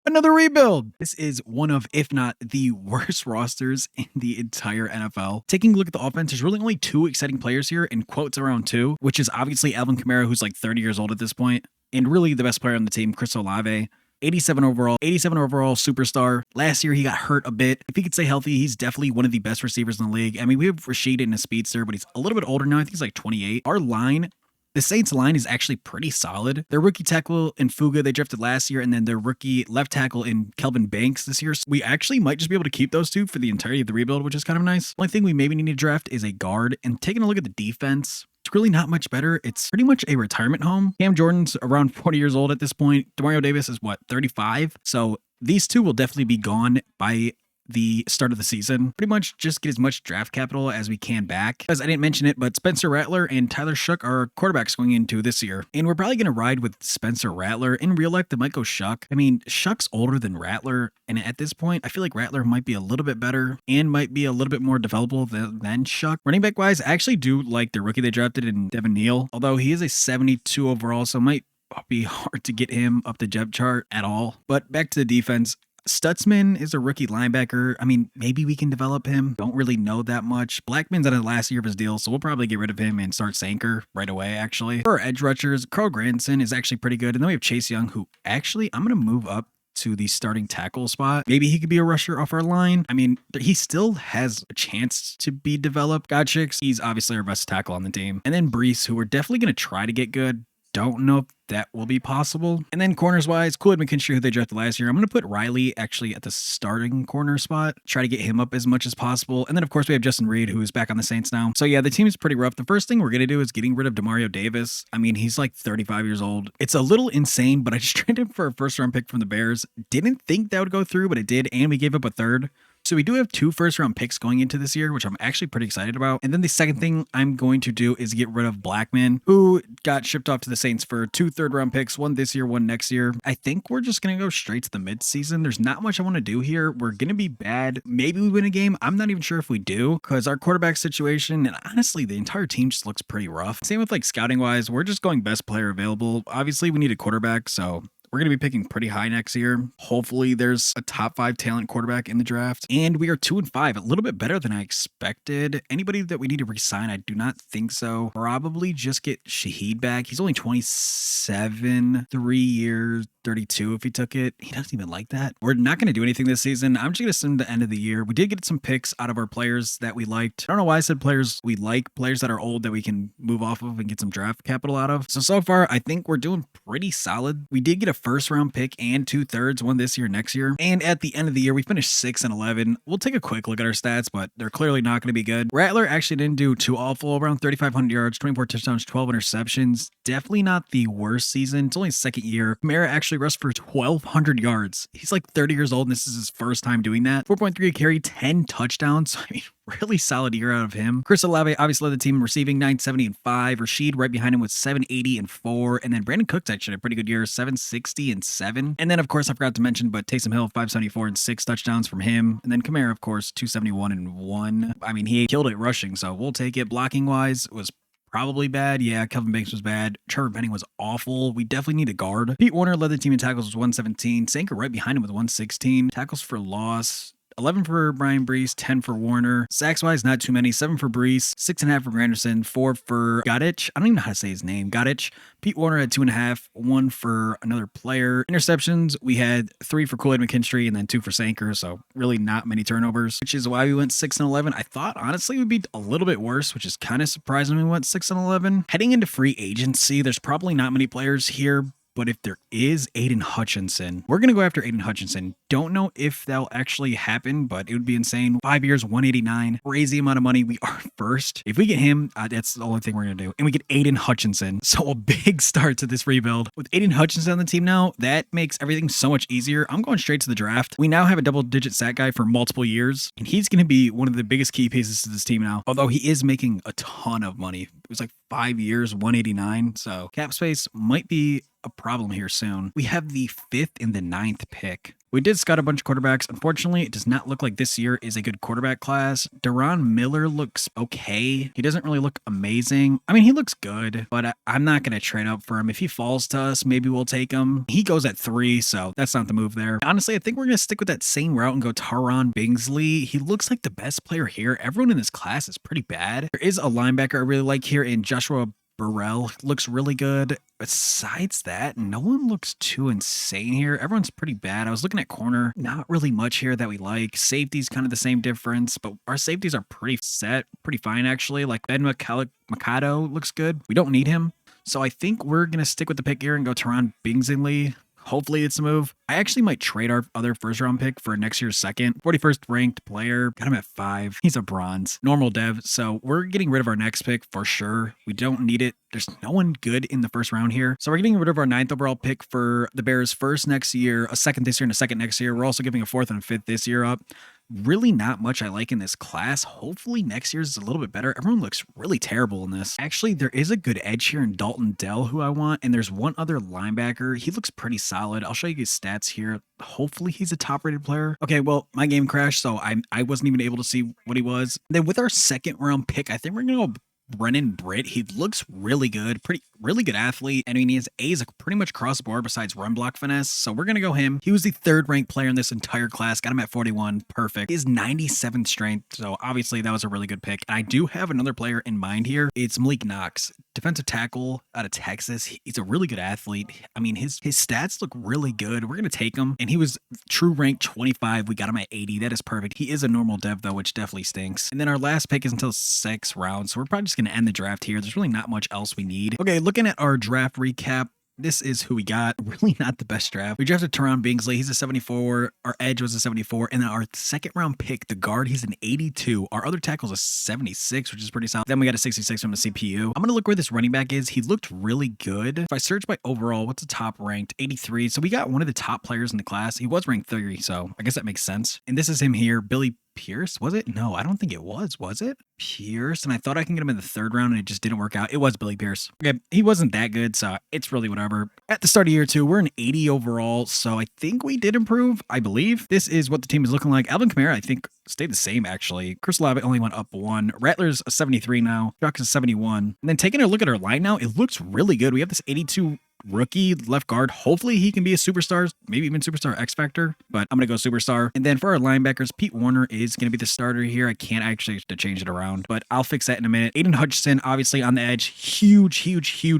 Another rebuild. This is one of, if not the worst rosters in the entire NFL. Taking a look at the offense, there's really only two exciting players here, in quotes around two, which is obviously Alvin Kamara, who's like 30 years old at this point, and really the best player on the team, Chris Olave. 87 overall superstar. Last year, he got hurt a bit. If he could stay healthy, he's definitely one of the best receivers in the league. I mean, we have Rashid in a speedster, but he's a little bit older now. I think he's like 28. Our line, the Saints line, is actually pretty solid. Their rookie tackle in Fuga, they drafted last year, and then their rookie left tackle in Kelvin Banks this year. So we actually might just be able to keep those two for the entirety of the rebuild, which is kind of nice. Only thing we maybe need to draft is a guard. And taking a look at the defense, it's really not much better. It's pretty much a retirement home. Cam Jordan's around 40 years old at this point. Demario Davis is what, 35? So these two will definitely be gone by the start of the season. Pretty much just get as much draft capital as we can back. As I didn't mention it, but Spencer Rattler and Tyler Shough are quarterbacks going into this year. And we're probably going to ride with Spencer Rattler. In real life, they might go Shough. I mean, Shough's older than Rattler. And at this point, I feel like Rattler might be a little bit better and might be a little bit more developable than Shough. Running back wise, I actually do like the rookie they drafted in Devin Neal, although he is a 72 overall, so it might be hard to get him up the depth chart at all. But back to the defense. Stutzman is a rookie linebacker. I mean, maybe we can develop him. Don't really know that much. Blackman's on the last year of his deal, so we'll probably get rid of him and start Sanker right away, actually. For our edge rushers, Carl Granson is actually pretty good. And then we have Chase Young, who actually, I'm going to move up to the starting tackle spot. Maybe he could be a rusher off our line. I mean, he still has a chance to be developed. Godchicks, he's obviously our best tackle on the team. And then Brees, who we're definitely going to try to get good. Don't know if that will be possible. And then corners wise, Kool-Aid McKinstry, who they drafted last year. I'm going to put Riley actually at the starting corner spot. Try to get him up as much as possible. And then of course we have Justin Reed, who is back on the Saints now. So yeah, the team is pretty rough. The first thing we're going to do is getting rid of Demario Davis. I mean, he's like 35 years old. It's a little insane, but I just traded him for a first round pick from the Bears. Didn't think that would go through, but it did. And we gave up a third. So we do have 2 first-round picks going into this year, which I'm actually pretty excited about. And then the second thing I'm going to do is get rid of Blackman, who got shipped off to the Saints for 2 third-round picks, one this year, one next year. I think we're just going to go straight to the midseason. There's not much I want to do here. We're going to be bad. Maybe we win a game. I'm not even sure if we do, because our quarterback situation, and honestly, the entire team just looks pretty rough. Same with like scouting-wise. We're just going best player available. Obviously, we need a quarterback, so we're going to be picking pretty high next year. Hopefully there's a top 5 talent quarterback in the draft. And we are 2-5, a little bit better than I expected. Anybody that we need to re-sign, I do not think so. Probably just get Shaheed back. He's only 27, 3 years, 32 if he took it. He doesn't even like that. We're not going to do anything this season. I'm just going to send the end of the year. We did get some picks out of our players that we liked. I don't know why I said players we like, players that are old that we can move off of and get some draft capital out of. So far, I think we're doing pretty solid. We did get a first round pick and 2/3, one this year, next year. And at the end of the year, we finished 6-11. We'll take a quick look at our stats, but they're clearly not going to be good. Rattler actually didn't do too awful, around 3,500 yards, 24 touchdowns, 12 interceptions. Definitely not the worst season. It's only his second year. Kamara actually rushed for 1,200 yards. He's like 30 years old, and this is his first time doing that. 4.3 a carry, 10 touchdowns. I mean, really solid year out of him. Chris Olave obviously led the team in receiving, 970 and 5. Rashid right behind him with 780 and 4. And then Brandon Cooks actually had a pretty good year, 760 and 7. And then, of course, I forgot to mention, but Taysom Hill, 574 and 6 touchdowns from him. And then Kamara, of course, 271 and 1. I mean, he killed it rushing, so we'll take it. Blocking wise, it was probably bad. Yeah, Kelvin Banks was bad. Trevor Penning was awful. We definitely need a guard. Pete Warner led the team in tackles with 117. Sanker right behind him with 116. Tackles for loss, 11 for Brian Brees, 10 for Warner. Sacks-wise, not too many. 7 for Brees, 6.5 for Granderson, 4 for Godich. I don't even know how to say his name. Godich. Pete Warner had 2.5, 1 for another player. Interceptions, we had 3 for Kool-Aid McKinstry and then 2 for Sanker, so really not many turnovers, which is why we went 6-11. I thought, honestly, it would be a little bit worse, which is kind of surprising we went 6-11. Heading into free agency, there's probably not many players here, but if there is Aiden Hutchinson, we're going to go after Aiden Hutchinson. Don't know if that'll actually happen, but it would be insane. 5 years, 189, crazy amount of money. We are first. If we get him, that's the only thing we're going to do. And we get Aiden Hutchinson. So a big start to this rebuild. With Aiden Hutchinson on the team now, that makes everything so much easier. I'm going straight to the draft. We now have a double-digit sack guy for multiple years, and he's going to be one of the biggest key pieces to this team now. Although he is making a ton of money. It was like 5 years, 189. So cap space might be a problem here soon. We have the 5th and the 9th pick, We did scout a bunch of quarterbacks. Unfortunately, it does not look like this year is a good quarterback class. Deron Miller looks okay. He doesn't really look amazing. I mean, he looks good, but I'm not going to trade up for him. If he falls to us, maybe we'll take him. He goes at 3, so that's not the move there. Honestly, I think we're going to stick with that same route and go Taron Bingsley. He looks like the best player here. Everyone in this class is pretty bad. There is a linebacker I really like here in Joshua Burrell. Looks really good. Besides that, no one looks too insane here. Everyone's pretty bad. I was looking at corner. Not really much here that we like. Safety's kind of the same difference, but our safeties are pretty set, pretty fine actually. Like Ben Mikado looks good. We don't need him. So I think we're going to stick with the pick here and go Taron Bingsley. Hopefully it's a move. I actually might trade our other first round pick for next year's second. 41st ranked player. Got him at 5. He's a bronze. Normal dev. So we're getting rid of our next pick for sure. We don't need it. There's no one good in the first round here. So we're getting rid of our 9th overall pick for the Bears first next year, a second this year, and a second next year. We're also giving a 4th and a 5th this year up. Really not much I like in this class. Hopefully next year's is a little bit better. Everyone looks really terrible in this. Actually, there is a good edge here in Dalton Dell who I want, and there's one other linebacker. He looks pretty solid. I'll show you his stats here. Hopefully he's a top-rated player. Okay, well, my game crashed, so I wasn't even able to see what he was. Then with our second round pick, I think we're going to go Brennan Britt. He looks really good, really good athlete. I mean, he has A's pretty much across the board besides run block finesse. So we're going to go him. He was the 3rd ranked player in this entire class. Got him at 41. Perfect. He has 97 strength. So obviously that was a really good pick. And I do have another player in mind here. It's Malik Knox, defensive tackle out of Texas. He's a really good athlete. I mean, his stats look really good. We're going to take him. And he was true rank 25. We got him at 80. That is perfect. He is a normal dev though, which definitely stinks. And then our last pick is until 6th round. So we're probably just going to end the draft here. There's really not much else we need. Okay, looking at our draft recap, this is who we got. Really not the best draft. We drafted Taron Bingsley. He's a 74. Our edge was a 74. And then our second round pick, the guard, he's an 82. Our other tackle's a 76, which is pretty solid. Then we got a 66 from the CPU. I'm going to look where this running back is. He looked really good. If I search by overall, what's the top ranked? 83. So we got one of the top players in the class. He was ranked 30, so I guess that makes sense. And this is him here, Billy Pierce, was it? No, I don't think it was it? Pierce, and I thought I can get him in the 3rd round and it just didn't work out. It was Billy Pierce. Okay, he wasn't that good, so it's really whatever. At the start of year 2, we're an 80 overall, so I think we did improve, I believe. This is what the team is looking like. Alvin Kamara, I think, stayed the same, actually. Chris Olave only went up 1. Rattler's a 73 now. Jock's a 71. And then taking a look at our line now, it looks really good. We have this 82 rookie left guard. Hopefully he can be a superstar, maybe even superstar X Factor, but I'm going to go superstar. And then for our linebackers, Pete Warner is going to be the starter here. I can't actually change it around, but I'll fix that in a minute. Aiden Hutchinson, obviously on the edge, huge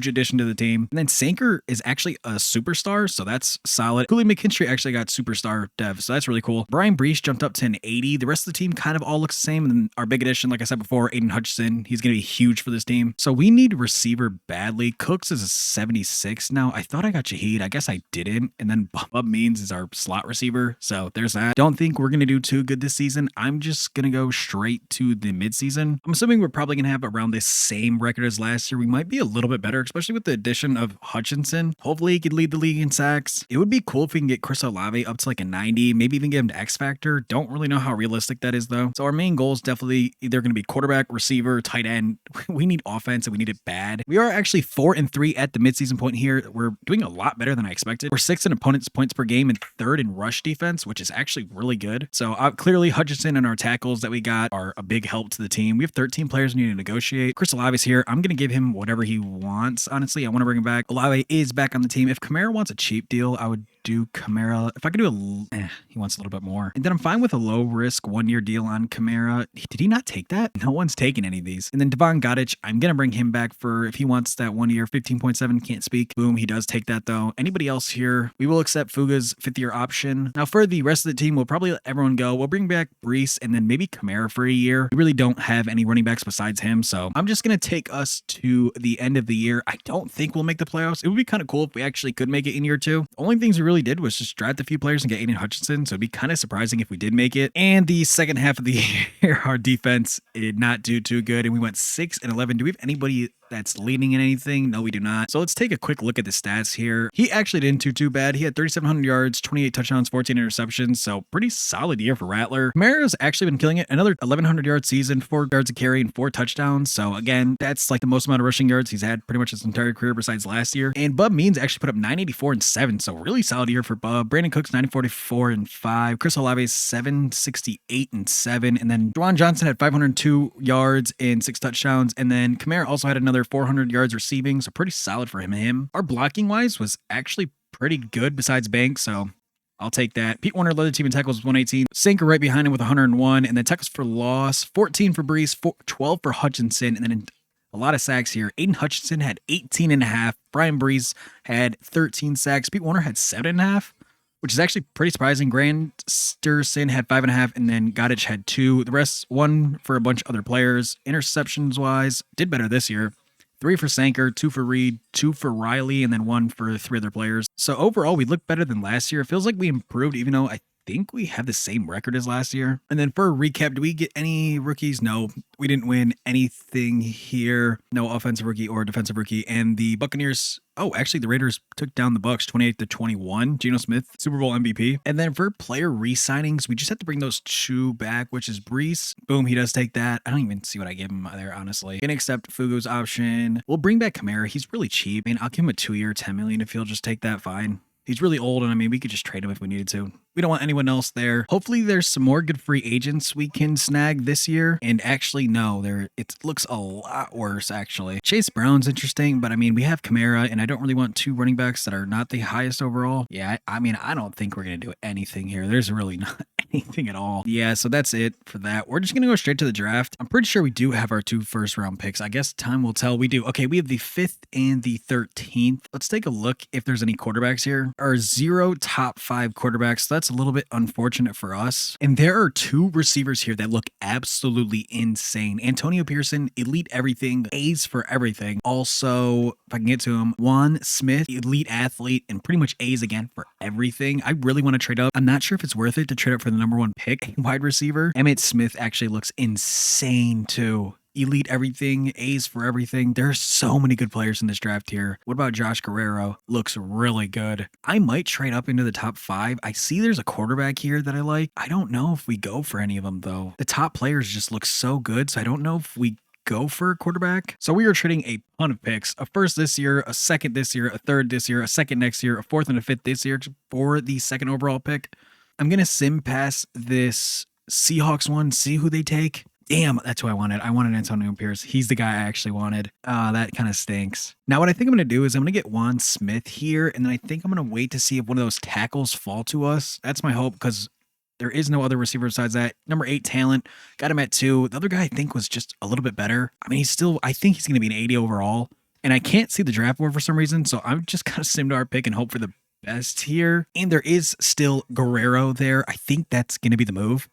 addition to the team. And then Sanker is actually a superstar, so that's solid. Cooley McKinstry actually got superstar dev, so that's really cool. Brian Brees jumped up to an 80. The rest of the team kind of all looks the same. And then our big addition, like I said before, Aiden Hutchinson, he's going to be huge for this team. So we need receiver badly. Cooks is a 76 now. I thought I got Shaheed. I guess I didn't. And then Bub Means is our slot receiver. So there's that. Don't think we're going to do too good this season. I'm just going to go straight to the midseason. I'm assuming we're probably going to have around the same record as last year. We might be a little bit better, especially with the addition of Hutchinson. Hopefully he could lead the league in sacks. It would be cool if we can get Chris Olave up to like a 90, maybe even get him to X Factor. Don't really know how realistic that is though. So our main goal is definitely either going to be quarterback, receiver, tight end. We need offense and we need it bad. We are actually 4-3 at the midseason point here. We're doing a lot better than I expected. We're 6th in opponents' points per game and 3rd in rush defense, which is actually really good. So clearly Hutchinson and our tackles that we got are a big help to the team. We have 13 players we need to negotiate. Chris Olave is here. I'm going to give him whatever he wants. Honestly, I want to bring him back. Olave is back on the team. If Kamara wants a cheap deal, I would do Kamara. If I could do he wants a little bit more. And then I'm fine with a low risk 1-year deal on Kamara. Did he not take that? No one's taking any of these. And then Devon Goddard, I'm going to bring him back for if he wants that 1 year, 15.7, can't speak. Boom, he does take that though. Anybody else here? We will accept Fuga's 5th-year option. Now for the rest of the team, we'll probably let everyone go. We'll bring back Brees and then maybe Kamara for a year. We really don't have any running backs besides him. So I'm just going to take us to the end of the year. I don't think we'll make the playoffs. It would be kind of cool if we actually could make it in year 2. The only things we really did was just draft a few players and get Aiden Hutchinson. So it'd be kind of surprising if we did make it. And the second half of the year, our defense did not do too good. And we went 6-11. Do we have anybody that's leading in anything. No, we do not. So let's take a quick look at the stats here. He actually didn't do too bad. He had 3,700 yards, 28 touchdowns, 14 interceptions. So pretty solid year for Rattler. Kamara's actually been killing it. Another 1,100 yard season, 4 yards a carry and 4 touchdowns. So again, that's like the most amount of rushing yards he's had pretty much his entire career besides last year. And Bub Means actually put up 984 and 7. So really solid year for Bub. Brandon Cooks 944 and 5. Chris Olave 768 and 7. And then Juwan Johnson had 502 yards and 6 touchdowns. And then Kamara also had another 400 yards receiving. So pretty solid for him. Our blocking wise was actually pretty good besides Banks. So I'll take that. Pete Warner led the team in tackles with 118. Sanker right behind him with 101. And then tackles for loss, 14 for Brees, 12 for Hutchinson. And then a lot of sacks here. Aiden Hutchinson had 18 and a half. Brian Brees had 13 sacks. Pete Warner had 7.5, which is actually pretty surprising. Granderson had 5.5, and then Goddard had 2. The rest, 1 for a bunch of other players. Interceptions wise, did better this year. 3 for Sanker, 2 for Reed, 2 for Riley, and then 1 for 3 other players. So overall, we look better than last year. It feels like we improved, even though I think we have the same record as last year. And then for a recap, do we get any rookies? No, we didn't win anything here. No offensive rookie or defensive rookie. And the Buccaneers, actually the Raiders took down the Bucs 28-21. Geno Smith, Super Bowl MVP. And then for player re-signings, we just have to bring those 2 back, which is Brees. Boom, he does take that. I don't even see what I give him there, honestly. Can accept Fugu's option. We'll bring back Kamara. He's really cheap. I mean, I'll give him a 2-year, $10 million if he'll just take that, fine. He's really old, and I mean, we could just trade him if we needed to. We don't want anyone else there. Hopefully, there's some more good free agents we can snag this year. And actually, no, it looks a lot worse, actually. Chase Brown's interesting, but I mean, we have Kamara, and I don't really want 2 running backs that are not the highest overall. Yeah, I mean, I don't think we're going to do anything here. There's really not anything at all. Yeah, so that's it for that. We're just going to go straight to the draft. I'm pretty sure we do have our 2 first-round picks. I guess time will tell. We do. Okay, we have the 5th and the 13th. Let's take a look if there's any quarterbacks here. Our 0 top 5 quarterbacks. So that's a little bit unfortunate for us. And there are 2 receivers here that look absolutely insane. Antonio Pearson, elite everything, A's for everything. Also, if I can get to him, Juan Smith, elite athlete, and pretty much A's again for everything. I really want to trade up. I'm not sure if it's worth it to trade up for the number 1 pick wide receiver. Emmitt Smith actually looks insane too. Elite everything, A's for everything. There's so many good players in this draft here. What about Josh Guerrero? Looks really good. I might trade up into the top 5. I see there's a quarterback here that I like. I don't know if we go for any of them though. The top players just look so good, so I don't know if we go for a quarterback. So we are trading a ton of picks. A first this year, a second this year, a third this year, a second next year, a fourth and a fifth this year for the second overall pick. I'm going to sim pass this Seahawks one, see who they take. Damn, that's who I wanted. I wanted Antonio Pierce. He's the guy I actually wanted. That kind of stinks. Now, what I think I'm going to do is I'm going to get Juan Smith here, and then I think I'm going to wait to see if one of those tackles fall to us. That's my hope, because there is no other receiver besides that. Number 8 talent. Got him at 2. The other guy I think was just a little bit better. I mean, I think he's going to be an 80 overall, and I can't see the draft board for some reason, so I'm just going to sim to our pick and hope for the best here. And there is still Guerrero there. I think that's going to be the move.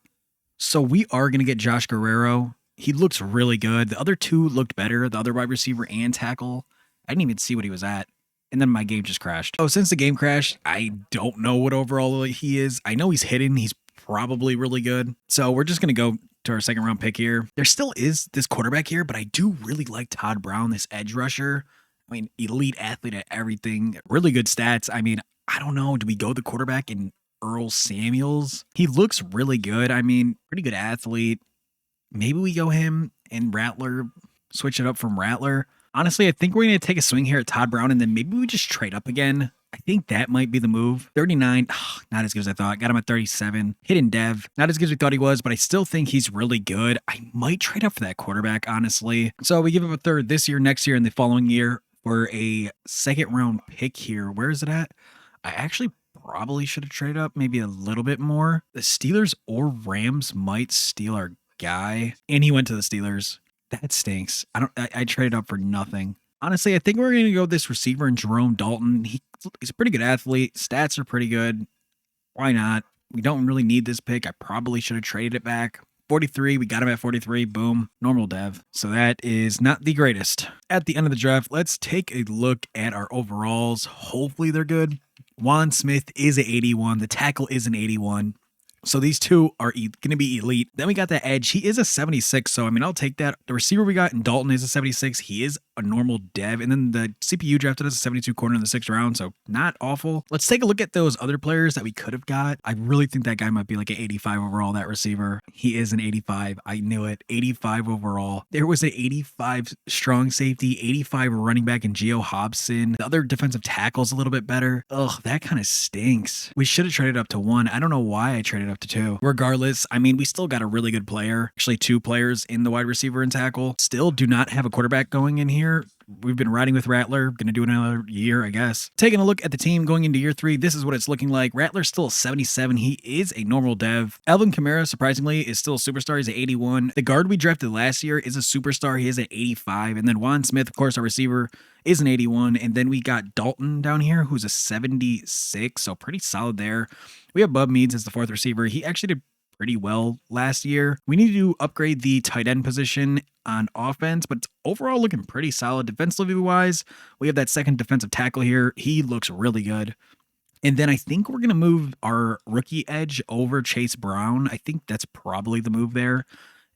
So we are going to get Josh Guerrero. He looks really good. The other 2 looked better. The other wide receiver and tackle. I didn't even see what he was at. And then my game just crashed. Oh, since the game crashed, I don't know what overall he is. I know he's hidden. He's probably really good. So we're just going to go to our second round pick here. There still is this quarterback here, but I do really like Todd Brown, this edge rusher. I mean, elite athlete at everything. Really good stats. I mean, I don't know. Do we go the quarterback in Earl Samuels? He looks really good. I mean, pretty good athlete. Maybe we go him and Rattler, switch it up from Rattler. Honestly, I think we're going to take a swing here at Todd Brown, and then maybe we just trade up again. I think that might be the move. 39, not as good as I thought. Got him at 37. Hidden Dev, not as good as we thought he was, but I still think he's really good. I might trade up for that quarterback, honestly. So we give him a third this year, next year, and the following year for a second round pick here. Where is it at? I actually probably should have traded up maybe a little bit more. The Steelers or Rams might steal our guy, and he went to the Steelers. That stinks. I traded up for nothing. Honestly, I think we're going to go with this receiver in Jerome Dalton. He's a pretty good athlete. Stats are pretty good. Why not? We don't really need this pick. I probably should have traded it back. 43, we got him at 43. Boom. Normal dev. So that is not the greatest. At the end of the draft, let's take a look at our overalls. Hopefully they're good. Juan Smith is an 81. The tackle is an 81. So these 2 are going to be elite. Then we got the edge. He is a 76. So, I mean, I'll take that. The receiver we got in Dalton is a 76. He is a normal dev. And then the CPU drafted us a 72 corner in the 6th round, so not awful. Let's take a look at those other players that we could have got. I really think that guy might be like an 85 overall, that receiver. He is an 85. I knew it. 85 overall. There was an 85 strong safety, 85 running back in Geo Hobson. The other defensive tackle's a little bit better. Ugh, that kind of stinks. We should have traded up to 1. I don't know why I traded up to 2. Regardless, I mean, we still got a really good player. Actually, 2 players in the wide receiver and tackle. Still do not have a quarterback going in here. We've been riding with Rattler. Going to do another year, I guess. Taking a look at the team going into year 3, this is what it's looking like. Rattler's still a 77. He is a normal dev. Alvin Kamara, surprisingly, is still a superstar. He's an 81. The guard we drafted last year is a superstar. He is an 85. And then Juan Smith, of course, our receiver, is an 81. And then we got Dalton down here, who's a 76. So pretty solid there. We have Bub Meads as the 4th receiver. He actually did pretty well last year. We need to upgrade the tight end position on offense, but it's overall looking pretty solid. Defensively wise, we have that 2nd defensive tackle here. He looks really good. And then I think we're going to move our rookie edge over Chase Brown. I think that's probably the move there.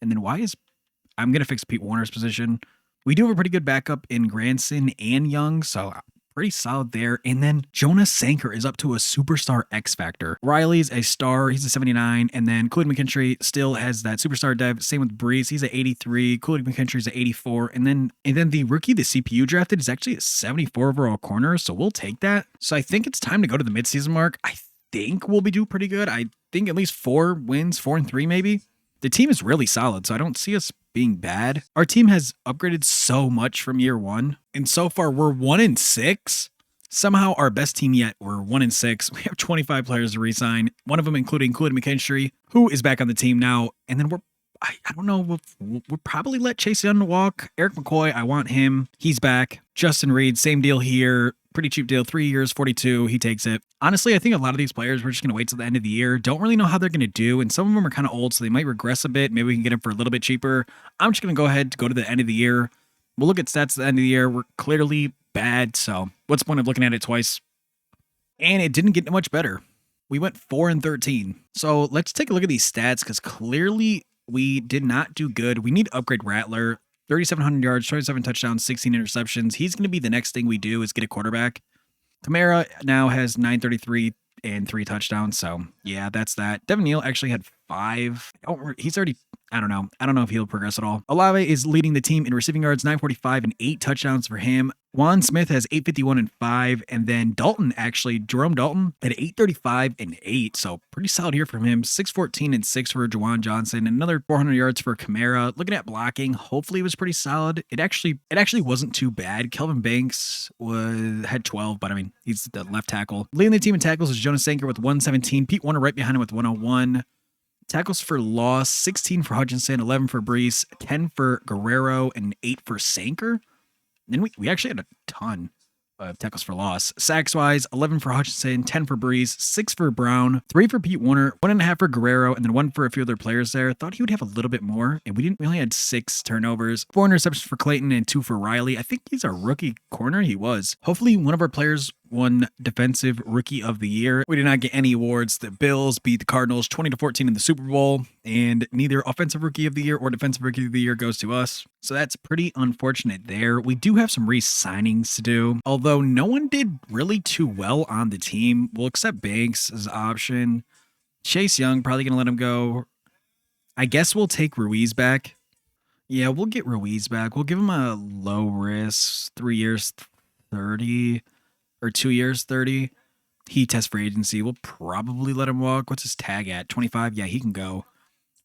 And then I'm going to fix Pete Warner's position. We do have a pretty good backup in Granson and Young, so pretty solid there. And then Jonas Sanker is up to a superstar X Factor. Riley's a star. He's a 79. And then Cooley McKinstry still has that superstar dev. Same with Breeze. He's an 83. Cooley McKinstry's an 84. And then the rookie the CPU drafted is actually a 74 overall corner. So we'll take that. So I think it's time to go to the midseason mark. I think we'll be doing pretty good. I think at least 4 wins, 4-3 maybe. The team is really solid, so I don't see us being bad. Our team has upgraded so much from year 1, and so far we're 1-6. Somehow our best team yet, we're 1-6. We have 25 players to re-sign, one of them including McKinstry, who is back on the team now. And then I don't know, we'll probably let Chase Young walk. Eric McCoy, I want him. He's back. Justin Reed, same deal here. Pretty cheap deal, 3 years, 42. He takes it. Honestly, I think a lot of these players, we're just going to wait till the end of the year. Don't really know how they're going to do. And some of them are kind of old, so they might regress a bit. Maybe we can get them for a little bit cheaper. I'm just going to go ahead to go to the end of the year. We'll look at stats at the end of the year. We're clearly bad. So what's the point of looking at it twice? And it didn't get much better. We went 4-13. So let's take a look at these stats because clearly we did not do good. We need to upgrade Rattler. 3,700 yards, 27 touchdowns, 16 interceptions. He's going to be the next thing we do is get a quarterback. Kamara now has 933 and 3 touchdowns. So yeah, that's that. Devin Neal actually had 5. He's already, I don't know if he'll progress at all. Olave is leading the team in receiving yards, 945 and 8 touchdowns for him. Juan Smith has 851 and 5. And then Jerome Dalton had 835 and 8. So pretty solid here from him. 614 and 6 for Juwan Johnson. And another 400 yards for Kamara. Looking at blocking, hopefully it was pretty solid. It actually wasn't too bad. Kelvin Banks had 12, but I mean, he's the left tackle. Leading the team in tackles is Jonas Sanker with 117. Pete Warner right behind him with 101. Tackles for loss, 16 for Hutchinson, 11 for Brees, 10 for Guerrero, and 8 for Sanker. Then we actually had a ton of tackles for loss. Sacks-wise, 11 for Hutchinson, 10 for Brees, 6 for Brown, 3 for Pete Warner, 1.5 for Guerrero, and then 1 for a few other players there. Thought he would have a little bit more, and we only had 6 turnovers. 4 interceptions for Clayton and 2 for Riley. I think he's our rookie corner. He was. Hopefully one of our players won Defensive Rookie of the Year. We did not get any awards. The Bills beat the Cardinals 20-14 in the Super Bowl, and neither Offensive Rookie of the Year or Defensive Rookie of the Year goes to us. So that's pretty unfortunate there. We do have some re-signings to do, although no one did really too well on the team. We'll accept Banks as option. Chase Young, probably going to let him go. I guess we'll take Ruiz back. Yeah, we'll get Ruiz back. We'll give him a low risk, 3 years, 30. Or 2 years, 30. He tests for agency. We'll probably let him walk. What's his tag at? 25? Yeah, he can go.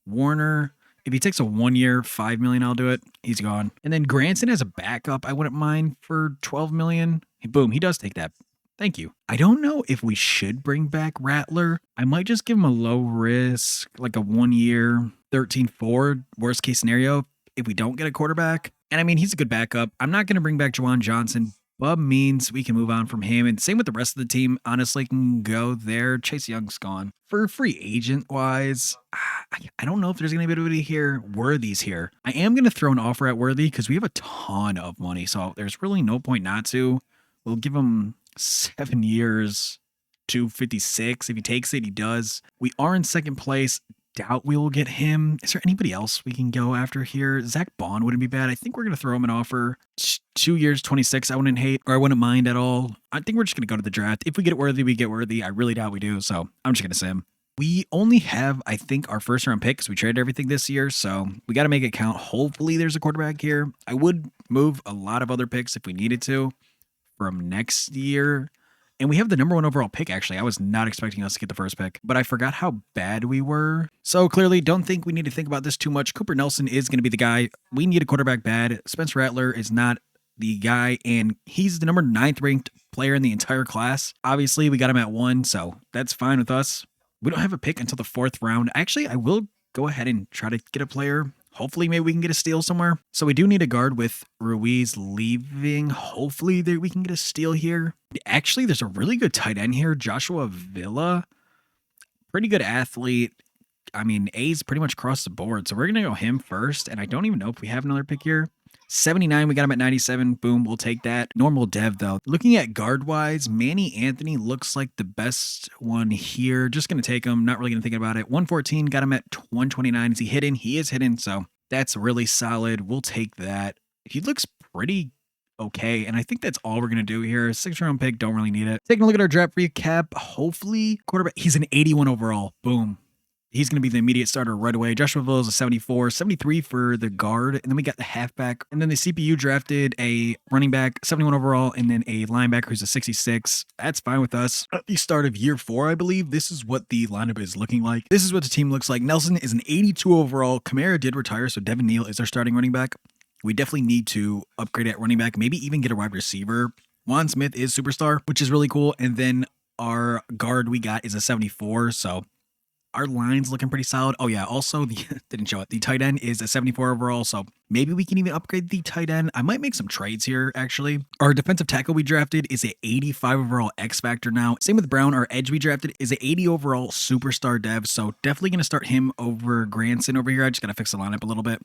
Warner, if he takes a 1 year, $5 million, I'll do it. He's gone. And then Granson has a backup I wouldn't mind for $12 million. Boom, he does take that. Thank you. I don't know if we should bring back Rattler. I might just give him a low risk, like a 1 year, 13-4, worst case scenario, if we don't get a quarterback. And I mean, he's a good backup. I'm not going to bring back Juwan Johnson. Bub means we can move on from him. And same with the rest of the team. Honestly, can go there. Chase Young's gone. For free agent wise, I don't know if there's going to be anybody here. Worthy's here. I am going to throw an offer at Worthy because we have a ton of money. So there's really no point not to. We'll give him 7 years, 256. If he takes it, he does. We are in second place. doubt we will get him. Is there anybody else we can go after here? Zach Bond wouldn't be bad. I think we're going to throw him an offer. 2 years, 26, I wouldn't hate, or I wouldn't mind at all. I think we're just going to go to the draft. If we get Worthy, we get Worthy. I really doubt we do, so I'm just going to say him. We only have, I think, our first round pick because we traded everything this year, so we got to make it count. Hopefully there's a quarterback here. I would move a lot of other picks if we needed to from next year. And we have the number 1 overall pick, actually. I was not expecting us to get the first pick, but I forgot how bad we were. So clearly, don't think we need to think about this too much. Cooper Nelson is going to be the guy. We need a quarterback bad. Spencer Rattler is not the guy, and he's the number 9th ranked player in the entire class. Obviously, we got him at 1, so that's fine with us. We don't have a pick until the 4th round. Actually, I will go ahead and try to get a player. Hopefully, maybe we can get a steal somewhere. So we do need a guard with Ruiz leaving. Hopefully, we can get a steal here. Actually, there's a really good tight end here. Joshua Villa. Pretty good athlete. I mean, A's pretty much across the board. So we're going to go him first. And I don't even know if we have another pick here. 79, we got him at 97. Boom, we'll take that. Normal dev, though. Looking at guard-wise, Manny Anthony looks like the best one here. Just going to take him. Not really going to think about it. 114, got him at 129. Is he hidden? He is hidden, so that's really solid. We'll take that. He looks pretty okay, and I think that's all we're going to do here. 6th round pick, don't really need it. Taking a look at our draft recap. Hopefully, quarterback. He's an 81 overall. Boom. He's going to be the immediate starter right away. Joshua Villa is a 74, 73 for the guard. And then we got the halfback. And then the CPU drafted a running back, 71 overall, and then a linebacker who's a 66. That's fine with us. At the start of year 4, I believe, this is what the lineup is looking like. This is what the team looks like. Nelson is an 82 overall. Kamara did retire, so Devin Neal is our starting running back. We definitely need to upgrade at running back, maybe even get a wide receiver. Juan Smith is superstar, which is really cool. And then our guard we got is a 74, so our line's looking pretty solid. Oh yeah, also didn't show it. The tight end is a 74 overall, so maybe we can even upgrade the tight end. I might make some trades here, actually. Our defensive tackle we drafted is a 85 overall X Factor now. Same with Brown. Our edge we drafted is a 80 overall superstar dev, so definitely going to start him over Granson over here. I just got to fix the lineup a little bit.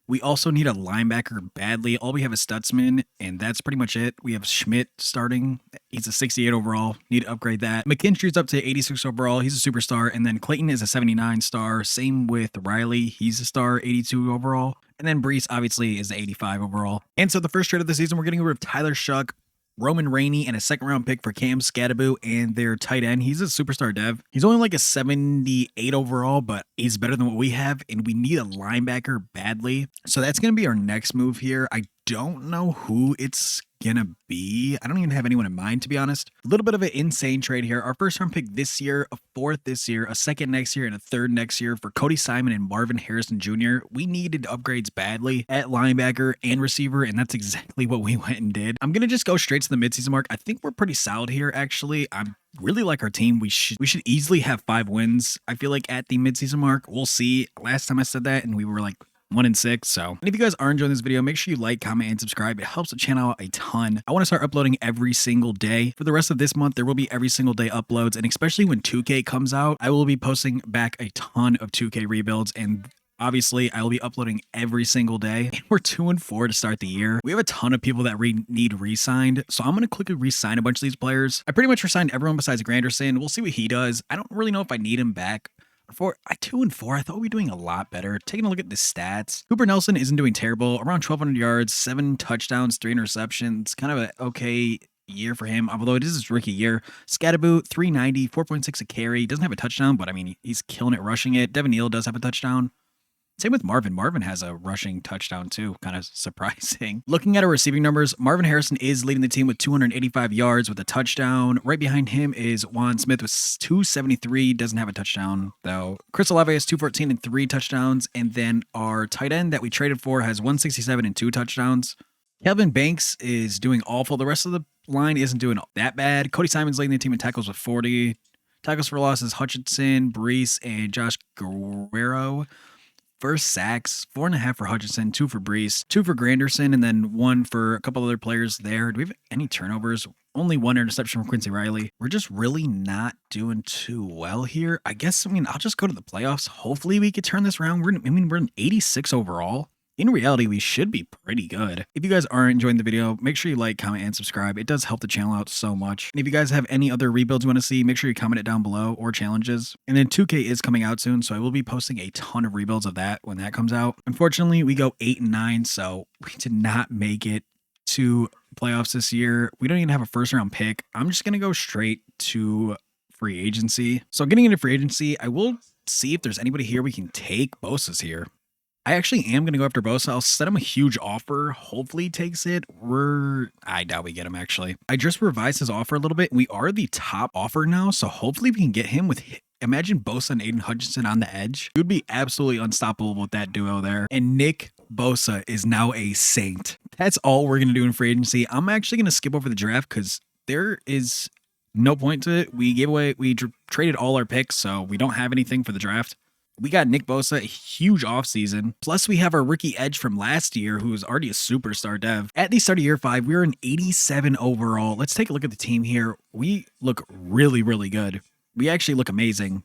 We also need a linebacker badly. All we have is Stutzman, and that's pretty much it. We have Schmidt starting. He's a 68 overall. Need to upgrade that. McKinstry's up to 86 overall. He's a superstar. And then Clayton is a 79 star. Same with Riley. He's a star, 82 overall. And then Brees, obviously, is 85 overall. And so the first trade of the season, we're getting rid of Tyler Shuck, Roman Rainey, and a 2nd round pick for Cam Scadaboo and their tight end. He's a superstar dev. He's only like a 78 overall, but he's better than what we have, and we need a linebacker badly. So that's going to be our next move here. I don't know who it's gonna be. I don't even have anyone in mind, to be honest. A little bit of an insane trade here. Our 1st round pick this year, a 4th this year, a 2nd next year, and a 3rd next year for Cody Simon and Marvin Harrison Jr. We needed upgrades badly at linebacker and receiver, and that's exactly what we went and did. I'm gonna just go straight to the midseason mark. I think we're pretty solid here, actually. I'm really like our team. We should easily have 5 wins. I feel like at the midseason mark. We'll see. Last time I said that, and we were like 1-6. So, and if you guys are enjoying this video, make sure you like, comment, and subscribe. It helps the channel out a ton. I want to start uploading every single day. For the rest of this month, there will be every single day uploads, and especially when 2K comes out, I will be posting back a ton of 2K rebuilds, and obviously, I will be uploading every single day. And we're 2-4 to start the year. We have a ton of people that need re-signed, so I'm going to quickly re-sign a bunch of these players. I pretty much re-signed everyone besides Granderson. We'll see what he does. I don't really know if I need him back. For 2-4, I thought we'd be doing a lot better. Taking a look at the stats, Cooper Nelson isn't doing terrible. Around 1,200 yards, 7 touchdowns, 3 interceptions. Kind of an okay year for him, although it is his rookie year. Scadaboo, 390, 4.6 a carry. Doesn't have a touchdown, but I mean, he's killing it rushing it. Devin Neal does have a touchdown. Same with Marvin. Marvin has a rushing touchdown too, kind of surprising. Looking at our receiving numbers, Marvin Harrison is leading the team with 285 yards with a touchdown. Right behind him is Juan Smith with 273, doesn't have a touchdown though. Chris Olave has 214 and 3 touchdowns, and then our tight end that we traded for has 167 and 2 touchdowns. Kelvin Banks is doing awful. The rest of the line isn't doing that bad. Cody Simon's leading the team in tackles with 40. Tackles for losses, Hutchinson, Brees, and Josh Guerrero. First sacks, 4.5 for Hutchinson, 2 for Brees, 2 for Granderson, and then 1 for a couple other players there. Do we have any turnovers? Only 1 interception from Quincy Riley. We're just really not doing too well here. I guess, I'll just go to the playoffs. Hopefully we could turn this around. We're an 86 overall. in reality, we should be pretty good. If you guys are enjoying the video, make sure you like, comment, and subscribe. It does help the channel out so much. And if you guys have any other rebuilds you want to see, make sure you comment it down below, or challenges. And then 2K is coming out soon, so I will be posting a ton of rebuilds of that when that comes out. Unfortunately, we go 8 and 9, so we did not make it to playoffs this year. We don't even have a first round pick. I'm just going to go straight to free agency. So getting into free agency, I will see if there's anybody here we can take. Bosa's here. I actually am going to go after Bosa. I'll set him a huge offer. Hopefully he takes it. I doubt we get him, actually. I just revised his offer a little bit. We are the top offer now, so hopefully we can get him with... Imagine Bosa and Aiden Hutchinson on the edge. He would be absolutely unstoppable with that duo there. And Nick Bosa is now a saint. That's all we're going to do in free agency. I'm actually going to skip over the draft because there is no point to it. We traded all our picks, so we don't have anything for the draft. We got Nick Bosa, a huge offseason. Plus, we have our rookie edge from last year, who is already a superstar dev. At the start of year 5, we were an 87 overall. Let's take a look at the team here. We look really, really good. We actually look amazing.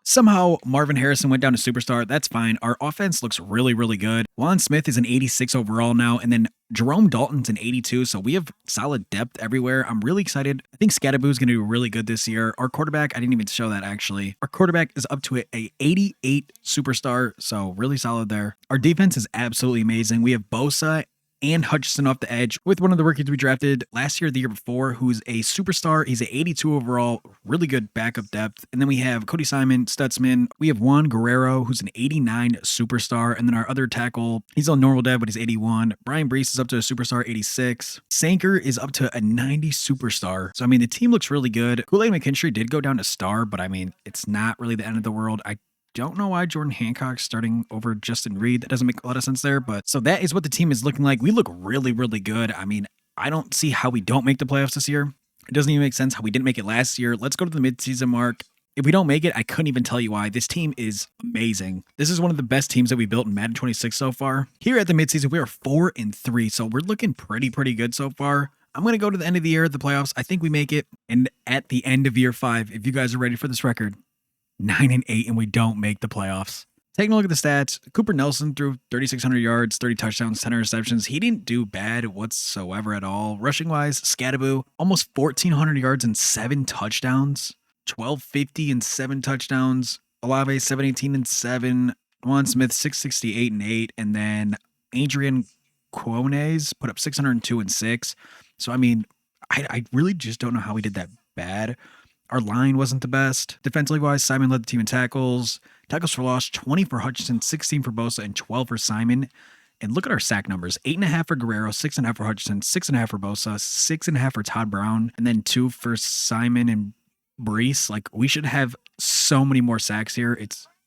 Somehow, Marvin Harrison went down to superstar. That's fine. Our offense looks really, really good. Juan Smith is an 86 overall now, and then Jerome Dalton's an 82, so we have solid depth everywhere. I'm really excited. I think Scattaboo's going to do really good this year. Our quarterback, I didn't even show that, actually. Our quarterback is up to a 88 superstar, so really solid there. Our defense is absolutely amazing. We have Bosa and Hutchinson off the edge with one of the rookies we drafted last year, the year before, who's a superstar. He's an 82 overall, really good backup depth. And then we have Cody Simon, Stutzman. We have Juan Guerrero, who's an 89 superstar. And then our other tackle, he's on normal dev, but he's 81. Brian Brees is up to a superstar, 86. Sanker is up to a 90 superstar. So, I mean, the team looks really good. Kool-Aid McKinstry did go down to star, but I mean, it's not really the end of the world. I don't know why Jordan Hancock's starting over Justin Reed. That doesn't make a lot of sense there, but so that is what the team is looking like. We look really, really good. I mean, I don't see how we don't make the playoffs this year. It doesn't even make sense how we didn't make it last year. Let's go to the midseason mark. If we don't make it, I couldn't even tell you why. This team is amazing. This is one of the best teams that we built in Madden 26 so far. Here at the midseason, we are 4-3, so we're looking pretty good so far. I'm going to go to the end of the year, the playoffs. I think we make it. And at the end of year 5, if you guys are ready for this record, 9-8, and we don't make the playoffs. Taking a look at the stats, Cooper Nelson threw 3,600 yards, 30 touchdowns, 10 interceptions. He didn't do bad whatsoever at all. Rushing wise, Scattaboo, almost 1,400 yards and 7 touchdowns. 1,250 and 7 touchdowns. Olave, 718 and 7. Juan Smith, 668 and 8. And then Adrian Quones put up 602 and 6. So, I mean, I really just don't know how we did that bad. Our line wasn't the best. Defensively wise, Simon led the team in tackles. Tackles for loss, 20 for Hutchinson, 16 for Bosa, and 12 for Simon. And look at our sack numbers. 8.5 for Guerrero, 6.5 for Hutchinson, 6.5 for Bosa, 6.5 for Todd Brown, and then 2 for Simon and Brees. Like, we should have so many more sacks here.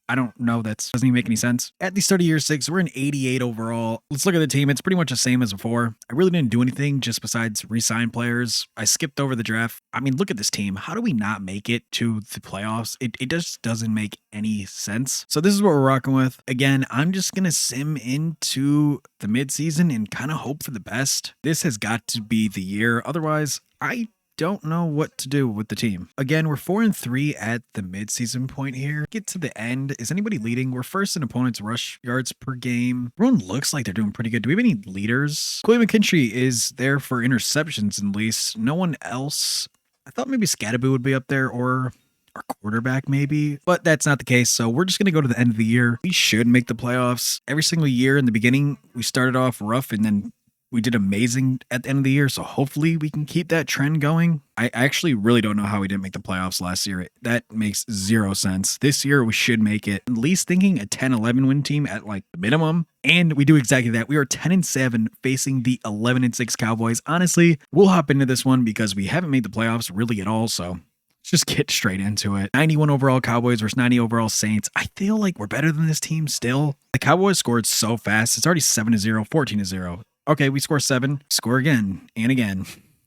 I don't know. That doesn't even make any sense. At the start of year 6, we're an 88 overall. Let's look at the team. It's pretty much the same as before. I really didn't do anything just besides re-sign players. I skipped over the draft. I mean, look at this team. How do we not make it to the playoffs? It just doesn't make any sense. So this is what we're rocking with. Again, I'm just going to sim into the midseason and kind of hope for the best. This has got to be the year. Otherwise, I don't know what to do with the team. Again, we're 4-3 at the midseason point here. Get to the end. Is anybody leading? We're first in opponents' rush yards per game. Everyone looks like they're doing pretty good. Do we have any leaders? Kool-Aid McKinstry is there for interceptions at least. No one else. I thought maybe Scattaboo would be up there, or our quarterback maybe, but that's not the case. So we're just going to go to the end of the year. We should make the playoffs. Every single year in the beginning, we started off rough and then we did amazing at the end of the year, so hopefully we can keep that trend going. I actually really don't know how we didn't make the playoffs last year. That makes zero sense. This year we should make it. At least thinking a 10-11 win team at like the minimum. And we do exactly that. We are 10-7 facing the 11-6 Cowboys. Honestly, we'll hop into this one because we haven't made the playoffs really at all, so let's just get straight into it. 91 overall Cowboys versus 90 overall Saints. I feel like we're better than this team still. The Cowboys scored so fast. It's already 7-0, 14-0. Okay, we score 7. Score again and again.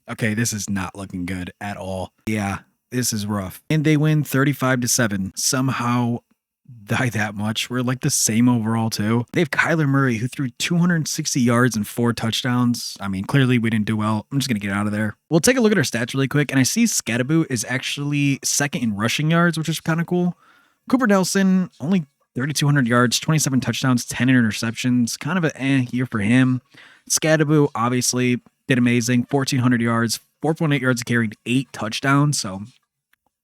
Okay, this is not looking good at all. Yeah, this is rough. And they win 35-7. Somehow die that much. We're like the same overall too. They have Kyler Murray, who threw 260 yards and 4 touchdowns. I mean, clearly we didn't do well. I'm just going to get out of there. We'll take a look at our stats really quick. And I see Scattaboo is actually second in rushing yards, which is kind of cool. Cooper Nelson, only 3,200 yards, 27 touchdowns, 10 interceptions. Kind of a year for him. Scadaboo obviously did amazing. 1,400 yards, 4.8 yards carried, 8 touchdowns. So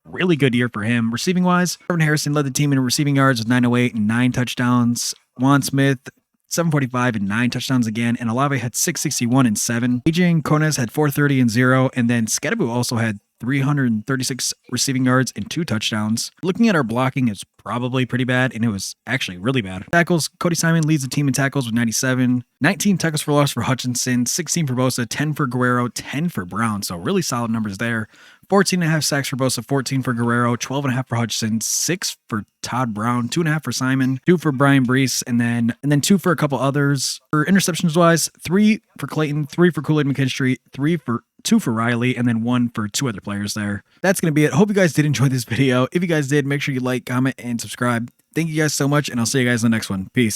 really good year for him. Receiving wise, Marvin Harrison led the team in receiving yards with 908 and 9 touchdowns. Juan Smith, 745 and 9 touchdowns again. And Olave had 661 and 7. AJ Cones had 430 and 0. And then Scadaboo also had 336 receiving yards and 2 touchdowns. Looking at our blocking, it's probably pretty bad, and it was actually really bad. Tackles, Cody Simon leads the team in tackles with 97. 19 tackles for loss for Hutchinson, 16 for Bosa, 10 for Guerrero, 10 for Brown. So really solid numbers there. 14.5 sacks for Bosa, 14 for Guerrero, 12.5 for Hutchinson, 6 for Todd Brown, 2.5 for Simon, 2 for Brian Brees, and then 2 for a couple others. For interceptions wise, 3 for Clayton, 3 for Kool-Aid McKinstry, 2 for Riley, and then 1 for 2 other players there. That's going to be it. Hope you guys did enjoy this video. If you guys did, make sure you like, comment, and subscribe. Thank you guys so much, and I'll see you guys in the next one. Peace.